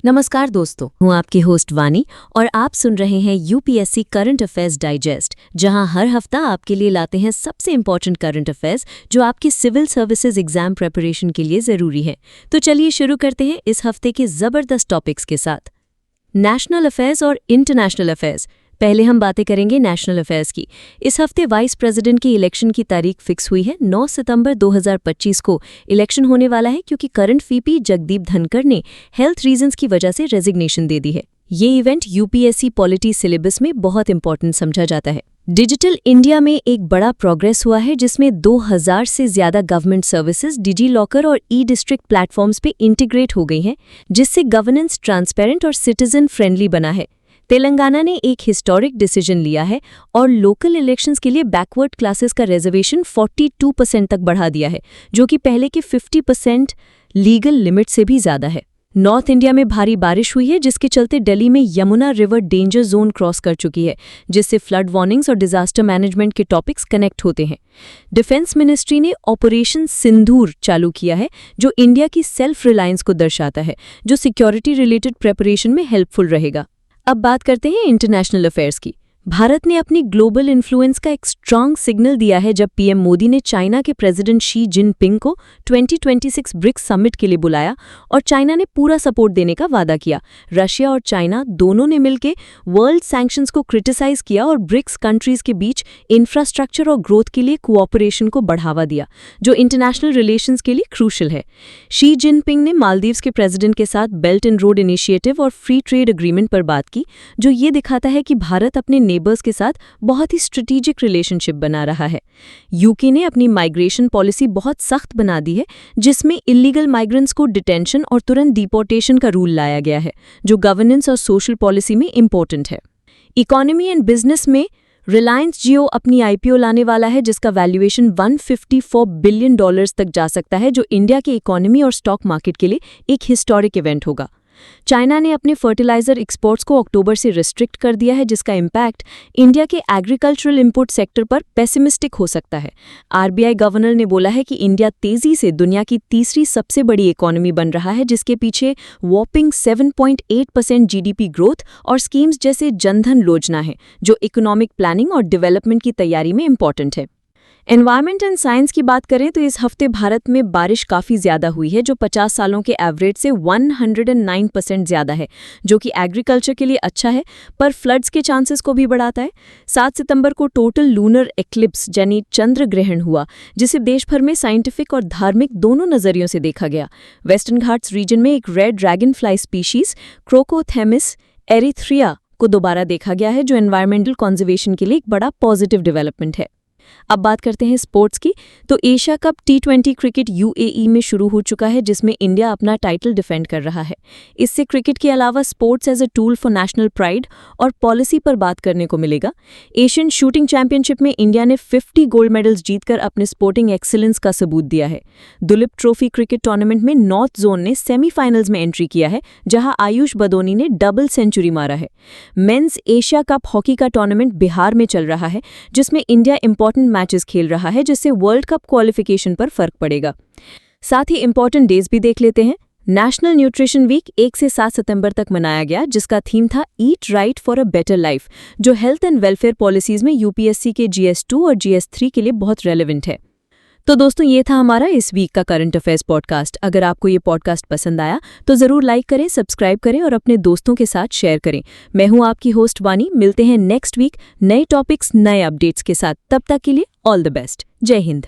नमस्कार दोस्तों, हूँ आपकी होस्ट वानी और आप सुन रहे हैं यूपीएससी करंट अफेयर्स डाइजेस्ट, जहां हर हफ्ता आपके लिए लाते हैं सबसे इम्पोर्टेंट करंट अफेयर्स जो आपके सिविल सर्विसेज एग्जाम प्रिपरेशन के लिए ज़रूरी है। तो चलिए शुरू करते हैं इस हफ्ते के ज़बरदस्त टॉपिक्स के साथ। नेशनल अफेयर्स और इंटरनेशनल अफेयर्स। पहले हम बातें करेंगे नेशनल अफेयर्स की। इस हफ्ते वाइस प्रेसिडेंट की इलेक्शन की तारीख फिक्स हुई है। 9 सितंबर 2025 को इलेक्शन होने वाला है क्योंकि करंट वीपी जगदीप धनखड़ ने हेल्थ रीजंस की वजह से रेजिग्नेशन दे दी है। ये इवेंट यूपीएससी पॉलिटी सिलेबस में बहुत इंपॉर्टेंट समझा जाता है। डिजिटल इंडिया में एक बड़ा प्रोग्रेस हुआ है जिसमें 2000 से ज़्यादा गवर्नमेंट सर्विसेज डिजी लॉकर और ई डिस्ट्रिक्ट प्लेटफॉर्म्स पे इंटीग्रेट हो गई हैं, जिससे गवर्नेंस ट्रांसपेरेंट और सिटीजन फ्रेंडली बना है। तेलंगाना ने एक हिस्टोरिक डिसीजन लिया है और लोकल इलेक्शंस के लिए बैकवर्ड क्लासेस का रिजर्वेशन 42% तक बढ़ा दिया है, जो कि पहले के 50% लीगल लिमिट से भी ज़्यादा है। नॉर्थ इंडिया में भारी बारिश हुई है, जिसके चलते दिल्ली में Yamuna river danger zone cross कर चुकी है, जिससे फ्लड वार्निंग्स और डिजास्टर मैनेजमेंट के टॉपिक्स कनेक्ट होते हैं। डिफेंस मिनिस्ट्री ने ऑपरेशन सिंदूर चालू किया है, जो इंडिया की सेल्फ रिलायंस को दर्शाता है, जो सिक्योरिटी रिलेटेड प्रेपरेशन में हेल्पफुल रहेगा। अब बात करते हैं इंटरनेशनल अफेयर्स की। भारत ने अपनी ग्लोबल इन्फ्लुएंस का एक स्ट्रांग सिग्नल दिया है जब पीएम मोदी ने चाइना के प्रेसिडेंट शी जिनपिंग को 2026 ब्रिक्स समिट के लिए बुलाया और चाइना ने पूरा सपोर्ट देने का वादा किया। रशिया और चाइना दोनों ने मिलकर वर्ल्ड सैंक्शंस को क्रिटिसाइज किया और ब्रिक्स कंट्रीज के बीच इंफ्रास्ट्रक्चर और ग्रोथ के लिए कोऑपरेशन को बढ़ावा दिया, जो इंटरनेशनल रिलेशंस के लिए क्रूशल है। शी जिनपिंग ने मालदीव्स के प्रेसिडेंट के साथ बेल्ट एंड रोड इनिशिएटिव और फ्री ट्रेड एग्रीमेंट पर बात की, जो ये दिखाता है कि भारत अपने नेबर्स के साथ बहुत ही स्ट्रेटेजिक रिलेशनशिप बना रहा है। यूके ने अपनी माइग्रेशन पॉलिसी बहुत सख्त बना दी है, जिसमें इलीगल माइग्रेंट्स को डिटेंशन और तुरंत डिपोर्टेशन का रूल लाया गया है, जो गवर्नेंस और सोशल पॉलिसी में इंपॉर्टेंट है। इकोनॉमी एंड बिजनेस में रिलायंस जियो अपनी आईपीओ लाने वाला है, जिसका वैल्यूएशन $154 बिलियन तक जा सकता है, जो इंडिया के इकोनॉमी और स्टॉक मार्केट के लिए एक हिस्टोरिक इवेंट होगा। चाइना ने अपने फर्टिलाइजर एक्सपोर्ट्स को अक्टूबर से रिस्ट्रिक्ट कर दिया है, जिसका इम्पैक्ट इंडिया के एग्रीकल्चरल इंपुट सेक्टर पर पेसिमिस्टिक हो सकता है। आरबीआई गवर्नर ने बोला है कि इंडिया तेजी से दुनिया की तीसरी सबसे बड़ी इकोनॉमी बन रहा है, जिसके पीछे वॉपिंग 7.8% जीडीपी ग्रोथ और स्कीम्स जैसे जनधन योजना है, जो इकोनॉमिक प्लानिंग और डेवलपमेंट की तैयारी में इंपॉर्टेंट है। एनवायरमेंट एंड साइंस की बात करें तो इस हफ्ते भारत में बारिश काफ़ी ज़्यादा हुई है, जो 50 सालों के एवरेज से 109% ज़्यादा है, जो कि एग्रीकल्चर के लिए अच्छा है, पर फ्लड्स के चांसेस को भी बढ़ाता है। 7 सितंबर को टोटल लूनर एक्लिप्स यानी चंद्र ग्रहण हुआ, जिसे देश भर में साइंटिफिक और धार्मिक दोनों नज़रियों से देखा गया। वेस्टर्न घाट्स रीजन में एक रेड ड्रैगन फ्लाई स्पीशीज क्रोकोथेमिस एरिथ्रिया को दोबारा देखा गया है, जो एनवायरमेंटल कंजर्वेशन के लिए एक बड़ा पॉजिटिव डेवलपमेंट है। अब बात करते हैं स्पोर्ट्स की। तो Asia cup T20 cricket UAE में शुरू हो चुका है, जिसमें इंडिया अपना टाइटल डिफेंड कर रहा है। इससे क्रिकेट के अलावा sports as a tool for national pride और पॉलिसी पर बात करने को मिलेगा। एशियन शूटिंग चैंपियनशिप में इंडिया ने 50 गोल्ड मेडल्स जीतकर अपने स्पोर्टिंग एक्सीलेंस का सबूत दिया है। दुलीप ट्रॉफी क्रिकेट टूर्नामेंट में नॉर्थ जोन ने सेमीफाइनल्स में एंट्री किया है, जहां आयुष बदोनी ने डबल सेंचुरी मारा है। मेंस एशिया कप हॉकी का टूर्नामेंट बिहार में चल रहा है, जिसमें इंडिया इंपॉर्टेंट मैचेस खेल रहा है, जिससे वर्ल्ड कप क्वालिफिकेशन पर फर्क पड़ेगा। साथ ही इंपॉर्टेंट डेज भी देख लेते हैं। नेशनल न्यूट्रिशन वीक 1 से 7 सितंबर तक मनाया गया, जिसका थीम था eat right for a better life, जो हेल्थ एंड वेलफेयर पॉलिसीज में यूपीएससी के GS2 और GS3 के लिए बहुत रेलेवेंट है। तो दोस्तों, ये था हमारा इस वीक का करंट अफेयर्स पॉडकास्ट। अगर आपको ये पॉडकास्ट पसंद आया तो ज़रूर लाइक करें, सब्सक्राइब करें और अपने दोस्तों के साथ शेयर करें। मैं हूं आपकी होस्ट वानी। मिलते हैं नेक्स्ट वीक नए टॉपिक्स, नए अपडेट्स के साथ। तब तक के लिए ऑल द बेस्ट। जय हिंद।